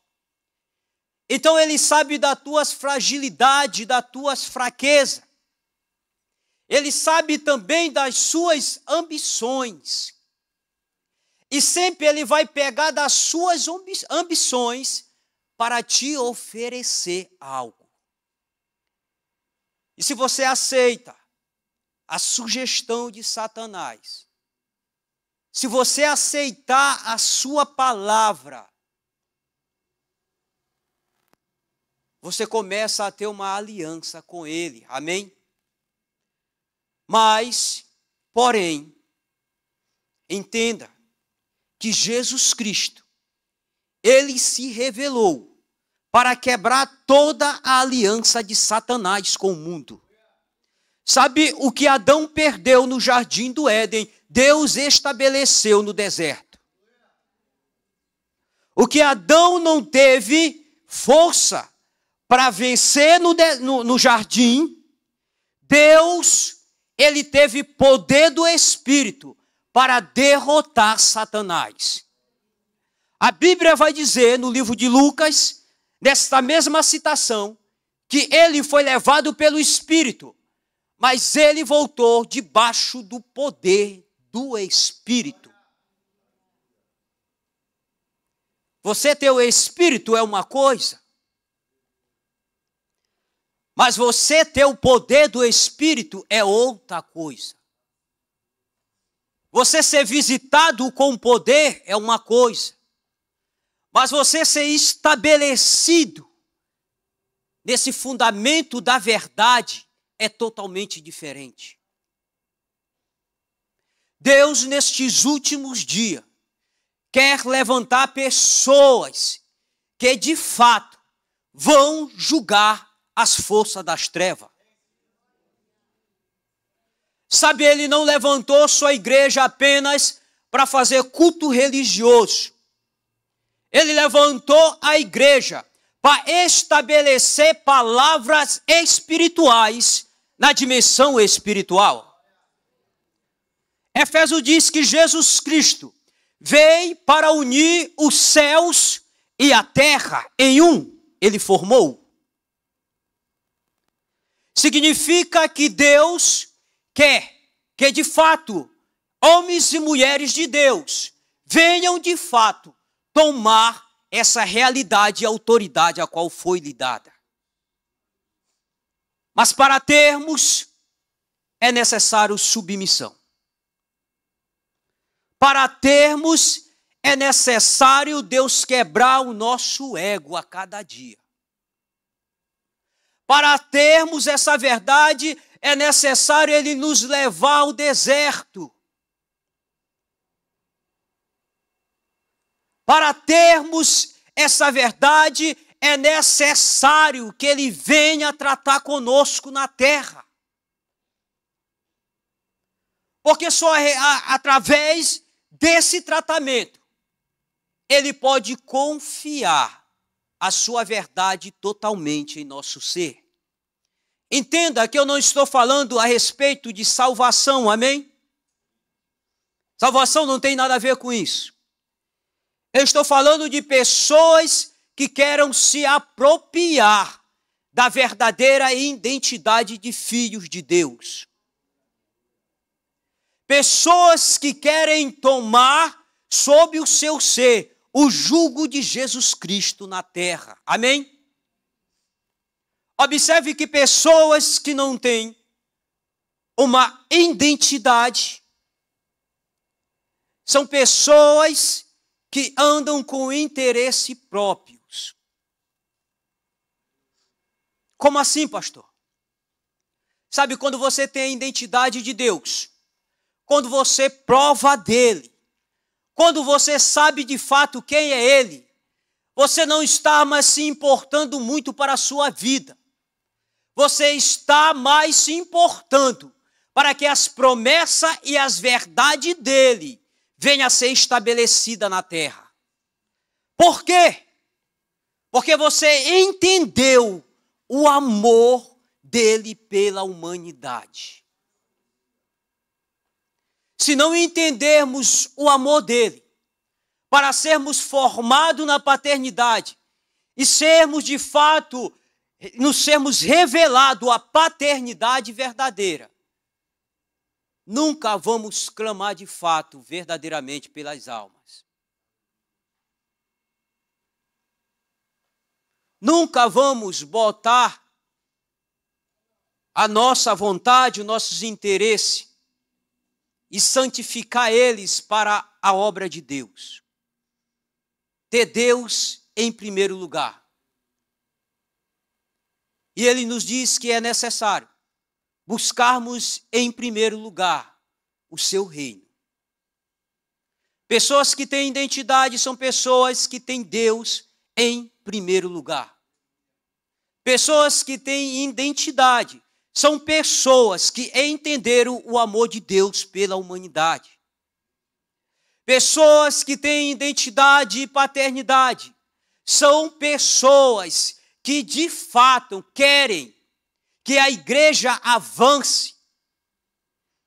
Então ele sabe das tuas fragilidades, das tuas fraquezas. Ele sabe também das suas ambições. E sempre ele vai pegar das suas ambições para te oferecer algo. E se você aceita a sugestão de Satanás, se você aceitar a sua palavra, você começa a ter uma aliança com ele, amém? Mas, porém, entenda que Jesus Cristo, ele se revelou para quebrar toda a aliança de Satanás com o mundo. Sabe o que Adão perdeu no jardim do Éden, Deus estabeleceu no deserto. O que Adão não teve força para vencer no jardim, Deus, ele teve poder do Espírito para derrotar Satanás. A Bíblia vai dizer no livro de Lucas, nesta mesma citação, que ele foi levado pelo Espírito, mas ele voltou debaixo do poder do Espírito. Você ter o Espírito é uma coisa, mas você ter o poder do Espírito é outra coisa. Você ser visitado com poder é uma coisa, mas você ser estabelecido nesse fundamento da verdade é totalmente diferente. Deus, nestes últimos dias, quer levantar pessoas que, de fato, vão julgar as forças das trevas. Sabe, ele não levantou sua igreja apenas para fazer culto religioso. Ele levantou a igreja para estabelecer palavras espirituais na dimensão espiritual. Efésios diz que Jesus Cristo veio para unir os céus e a terra em um. Ele formou. Significa que Deus quer que, de fato, homens e mulheres de Deus venham, de fato, tomar essa realidade e autoridade a qual foi lhe dada. Mas para termos, é necessário submissão. Para termos, é necessário Deus quebrar o nosso ego a cada dia. Para termos essa verdade, é necessário Ele nos levar ao deserto. Para termos essa verdade, é necessário que Ele venha tratar conosco na terra. Porque só através desse tratamento, Ele pode confiar a sua verdade totalmente em nosso ser. Entenda que eu não estou falando a respeito de salvação, amém? Salvação não tem nada a ver com isso. Eu estou falando de pessoas que querem se apropriar da verdadeira identidade de filhos de Deus. Pessoas que querem tomar sob o seu ser o jugo de Jesus Cristo na terra. Amém? Observe que pessoas que não têm uma identidade são pessoas que andam com interesse próprios. Como assim, pastor? Sabe, quando você tem a identidade de Deus, quando você prova dele, quando você sabe de fato quem é ele, você não está mais se importando muito para a sua vida. Você está mais se importando para que as promessas e as verdades dele venham a ser estabelecida na terra. Por quê? Porque você entendeu o amor dele pela humanidade. Se não entendermos o amor dele, para sermos formados na paternidade e sermos de fato, nos sermos revelados a paternidade verdadeira, nunca vamos clamar de fato, verdadeiramente, pelas almas. Nunca vamos botar a nossa vontade, os nossos interesses e santificar eles para a obra de Deus. Ter Deus em primeiro lugar. E ele nos diz que é necessário buscarmos em primeiro lugar o seu reino. Pessoas que têm identidade são pessoas que têm Deus em primeiro lugar. Pessoas que têm identidade são pessoas que entenderam o amor de Deus pela humanidade. Pessoas que têm identidade e paternidade são pessoas que de fato querem que a igreja avance,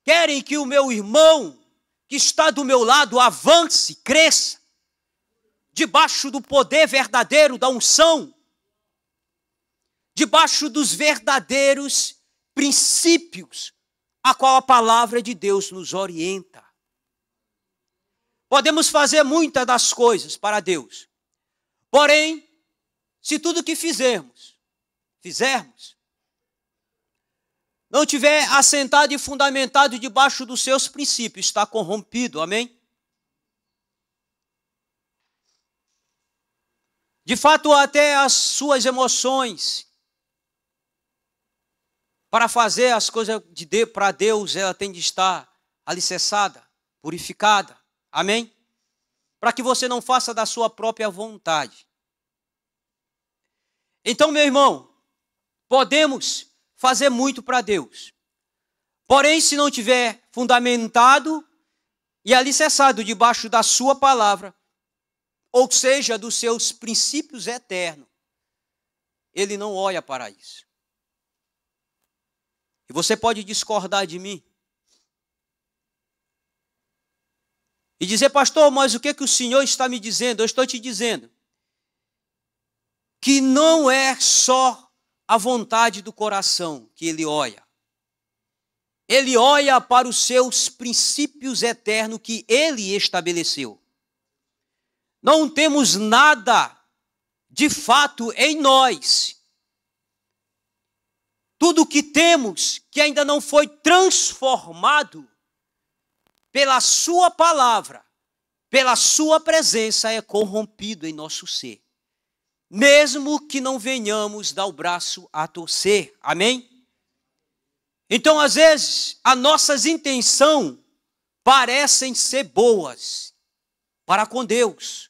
querem que o meu irmão que está do meu lado avance, cresça, debaixo do poder verdadeiro da unção, debaixo dos verdadeiros princípios a qual a palavra de Deus nos orienta. Podemos fazer muitas das coisas para Deus, porém, se tudo que fizermos, não tiver assentado e fundamentado debaixo dos seus princípios, está corrompido, amém? De fato, até as suas emoções, para fazer as coisas para Deus, ela tem de estar alicerçada, purificada, amém? Para que você não faça da sua própria vontade. Então, meu irmão, podemos fazer muito para Deus. Porém, se não tiver fundamentado e alicerçado debaixo da sua palavra, ou seja, dos seus princípios eternos, ele não olha para isso. E você pode discordar de mim e dizer, pastor, mas o que o Senhor está me dizendo? Eu estou te dizendo que não é só a vontade do coração que ele olha. Ele olha para os seus princípios eternos que ele estabeleceu. Não temos nada de fato em nós. Tudo que temos que ainda não foi transformado pela sua palavra, pela sua presença, é corrompido em nosso ser. Mesmo que não venhamos dar o braço a torcer. Amém? Então, às vezes, as nossas intenções parecem ser boas para com Deus,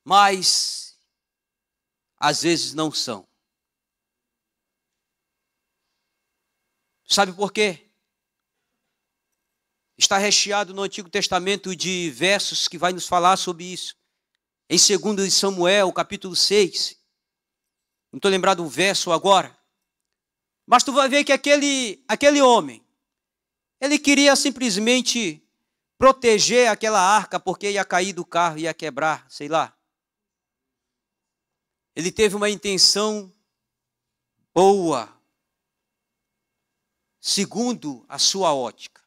mas às vezes não são. Sabe por quê? Está recheado no Antigo Testamento de versos que vai nos falar sobre isso. Em 2 Samuel, capítulo 6. Não estou lembrado do verso agora. Mas tu vai ver que aquele homem, ele queria simplesmente proteger aquela arca, porque ia cair do carro, ia quebrar, sei lá. Ele teve uma intenção boa, segundo a sua ótica.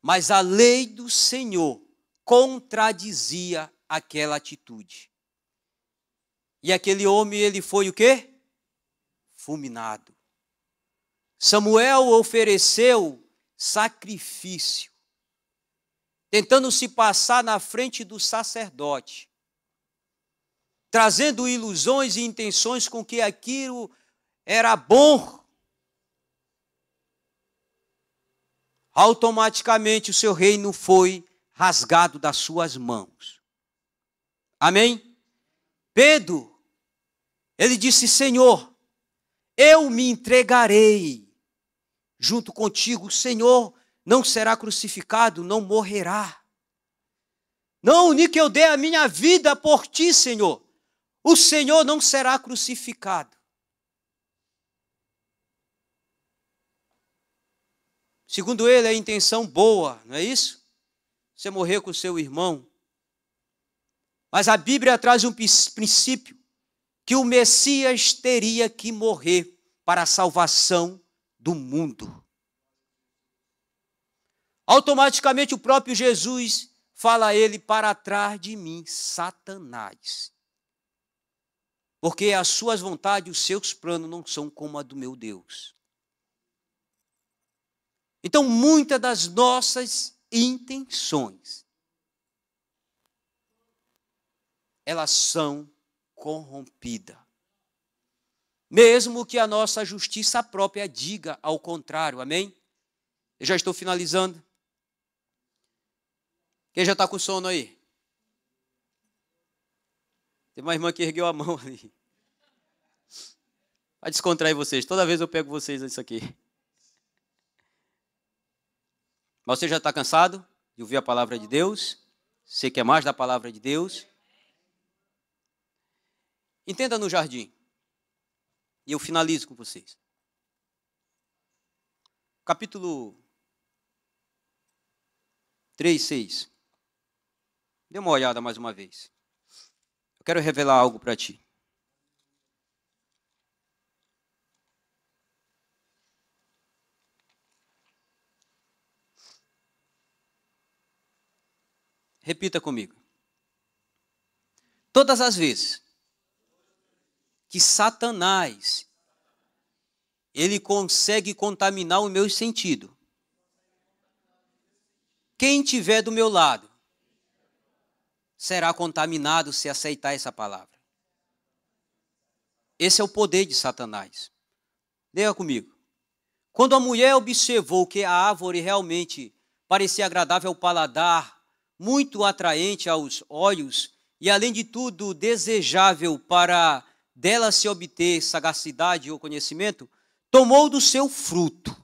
Mas a lei do Senhor contradizia aquela atitude. E aquele homem, ele foi o quê? Fulminado. Samuel ofereceu sacrifício, tentando se passar na frente do sacerdote, trazendo ilusões e intenções com que aquilo era bom. Automaticamente o seu reino foi rasgado das suas mãos. Amém? Pedro, ele disse: Senhor, eu me entregarei junto contigo. O Senhor não será crucificado, não morrerá. Não, nem que eu dê a minha vida por ti, Senhor. O Senhor não será crucificado. Segundo ele, a intenção boa, não é isso? Você morrer com o seu irmão. Mas a Bíblia traz um princípio, que o Messias teria que morrer para a salvação do mundo. Automaticamente o próprio Jesus fala a ele: para trás de mim, Satanás. Porque as suas vontades, os seus planos não são como a do meu Deus. Então, muitas das nossas intenções, elas são corrompidas. Mesmo que a nossa justiça própria diga ao contrário, amém? Eu já estou finalizando. Quem já está com sono aí? Tem uma irmã que ergueu a mão ali. Vai descontrair vocês. Toda vez eu pego vocês nisso aqui. Mas você já está cansado de ouvir a palavra de Deus? Você quer mais da palavra de Deus? Entenda no jardim. E eu finalizo com vocês. Capítulo 3, 6. Dê uma olhada mais uma vez. Eu quero revelar algo para ti. Repita comigo. Todas as vezes que Satanás, ele consegue contaminar o meu sentido, quem estiver do meu lado será contaminado se aceitar essa palavra. Esse é o poder de Satanás. Leia comigo. Quando a mulher observou que a árvore realmente parecia agradável ao paladar, muito atraente aos olhos e, além de tudo, desejável para dela se obter sagacidade ou conhecimento, tomou do seu fruto,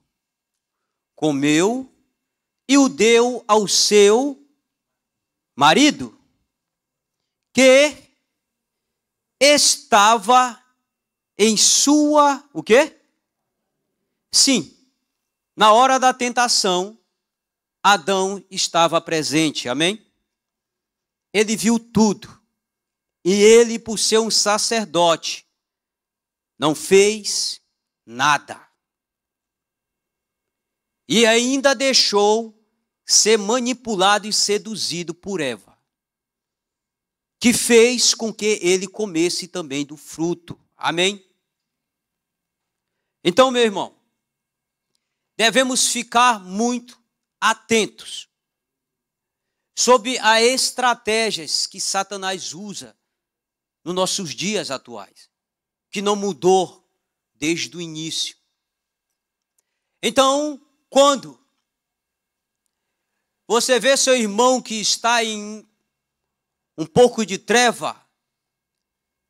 comeu e o deu ao seu marido, que estava em sua, o quê? Sim, na hora da tentação, Adão estava presente, amém? Ele viu tudo. E ele, por ser um sacerdote, não fez nada. E ainda deixou ser manipulado e seduzido por Eva, que fez com que ele comesse também do fruto. Amém? Então, meu irmão, devemos ficar muito atentos sobre as estratégias que Satanás usa nos nossos dias atuais, que não mudou desde o início. Então, quando você vê seu irmão que está em um pouco de treva,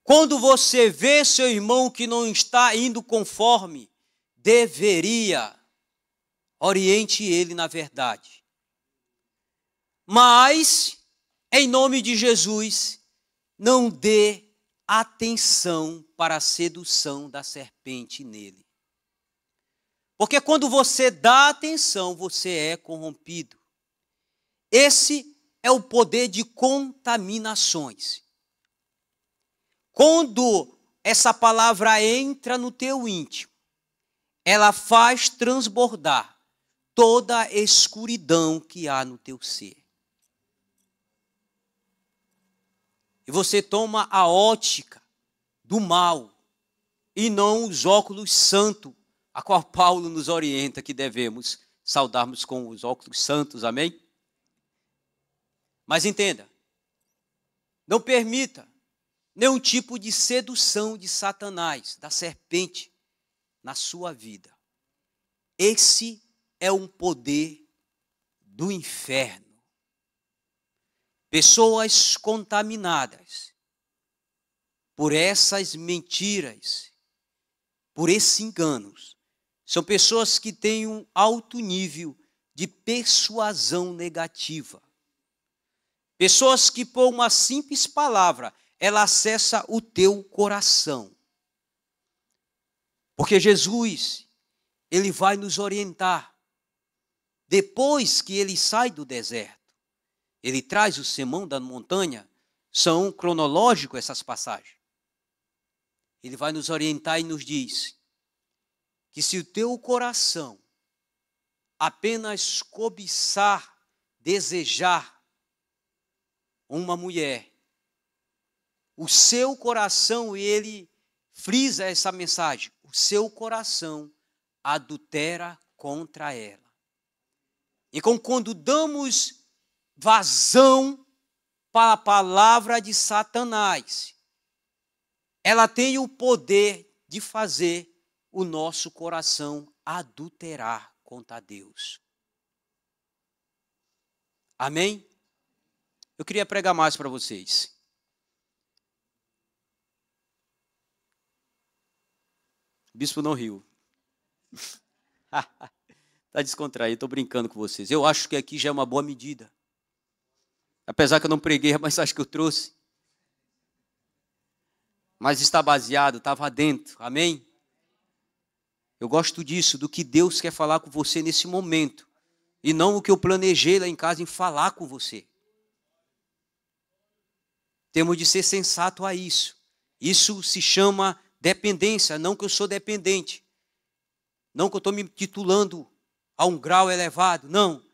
quando você vê seu irmão que não está indo conforme deveria, oriente ele na verdade. Mas, em nome de Jesus, não dê atenção para a sedução da serpente nele. Porque quando você dá atenção, você é corrompido. Esse é o poder de contaminações. Quando essa palavra entra no teu íntimo, ela faz transbordar toda a escuridão que há no teu ser. E você toma a ótica do mal e não os óculos santos, a qual Paulo nos orienta que devemos saudarmos com os óculos santos, amém? Mas entenda, não permita nenhum tipo de sedução de Satanás, da serpente, na sua vida. Esse é um poder do inferno. Pessoas contaminadas por essas mentiras, por esses enganos, são pessoas que têm um alto nível de persuasão negativa. Pessoas que, por uma simples palavra, ela acessa o teu coração. Porque Jesus, ele vai nos orientar. Depois que ele sai do deserto, ele traz o sermão da montanha, são cronológicos essas passagens. Ele vai nos orientar e nos diz que se o teu coração apenas cobiçar, desejar uma mulher, o seu coração, ele frisa essa mensagem, o seu coração adultera contra ela. Então, quando damos vazão para a palavra de Satanás, ela tem o poder de fazer o nosso coração adulterar contra Deus. Amém? Eu queria pregar mais para vocês. O bispo não riu. Está descontraído, estou brincando com vocês. Eu acho que aqui já é uma boa medida. Apesar que eu não preguei, mas acho que eu trouxe. Mas está baseado, estava dentro. Amém? Eu gosto disso, do que Deus quer falar com você nesse momento. E não o que eu planejei lá em casa em falar com você. Temos de ser sensato a isso. Isso se chama dependência, não que eu sou dependente. Não que eu estou me titulando a um grau elevado, não.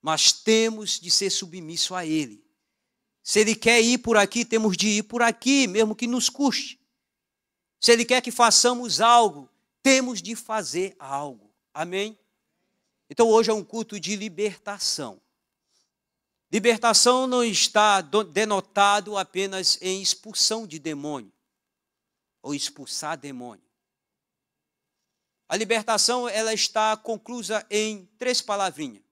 Mas temos de ser submisso a Ele. Se Ele quer ir por aqui, temos de ir por aqui, mesmo que nos custe. Se Ele quer que façamos algo, temos de fazer algo. Amém? Então hoje é um culto de libertação. Libertação não está denotado apenas em expulsão de demônio, ou expulsar demônio. A libertação, ela está conclusa em 3 palavrinhas,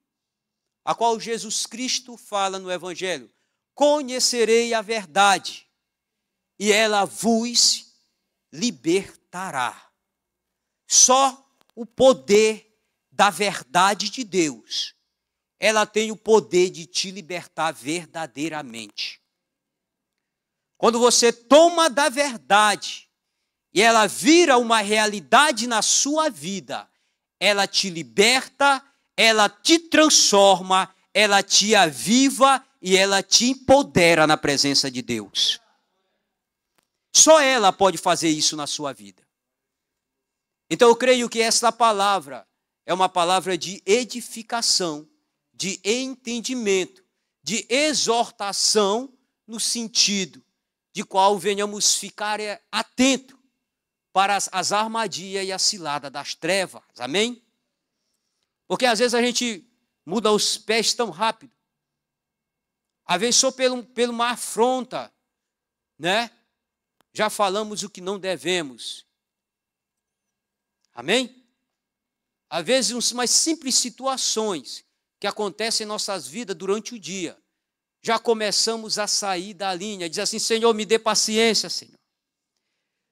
a qual Jesus Cristo fala no Evangelho: conhecerei a verdade, e ela vos libertará. Só o poder da verdade de Deus, ela tem o poder de te libertar verdadeiramente. Quando você toma da verdade e ela vira uma realidade na sua vida, ela te liberta, ela te transforma, ela te aviva e ela te empodera na presença de Deus. Só ela pode fazer isso na sua vida. Então eu creio que essa palavra é uma palavra de edificação, de entendimento, de exortação, no sentido de qual venhamos ficar atentos para as armadilhas e a cilada das trevas. Amém? Porque às vezes a gente muda os pés tão rápido. Às vezes só pelo uma afronta, né? Já falamos o que não devemos. Amém? Às vezes umas simples situações que acontecem em nossas vidas durante o dia, já começamos a sair da linha, diz assim: Senhor, me dê paciência, Senhor.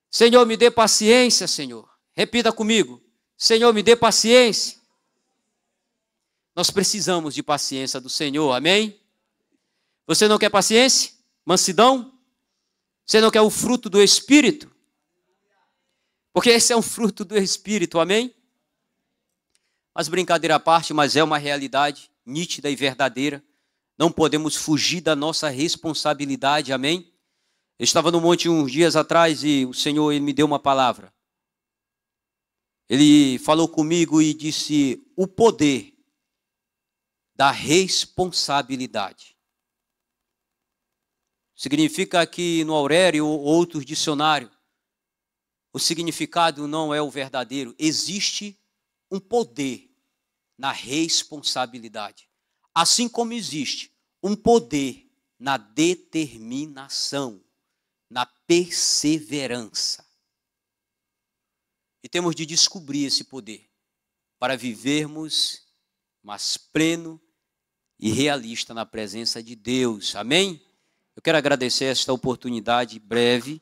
Senhor, me dê paciência, Senhor. Repita comigo: Senhor, me dê paciência. Nós precisamos de paciência do Senhor, amém? Você não quer paciência? Mansidão? Você não quer o fruto do Espírito? Porque esse é um fruto do Espírito, amém? Mas brincadeira à parte, mas é uma realidade nítida e verdadeira. Não podemos fugir da nossa responsabilidade, amém? Eu estava no monte uns dias atrás e o Senhor ele me deu uma palavra. Ele falou comigo e disse: o poder da responsabilidade. Significa que no Aurélio ou outros dicionários, o significado não é o verdadeiro. Existe um poder na responsabilidade. Assim como existe um poder na determinação, na perseverança. E temos de descobrir esse poder para vivermos mais pleno e realista na presença de Deus. Amém? Eu quero agradecer esta oportunidade breve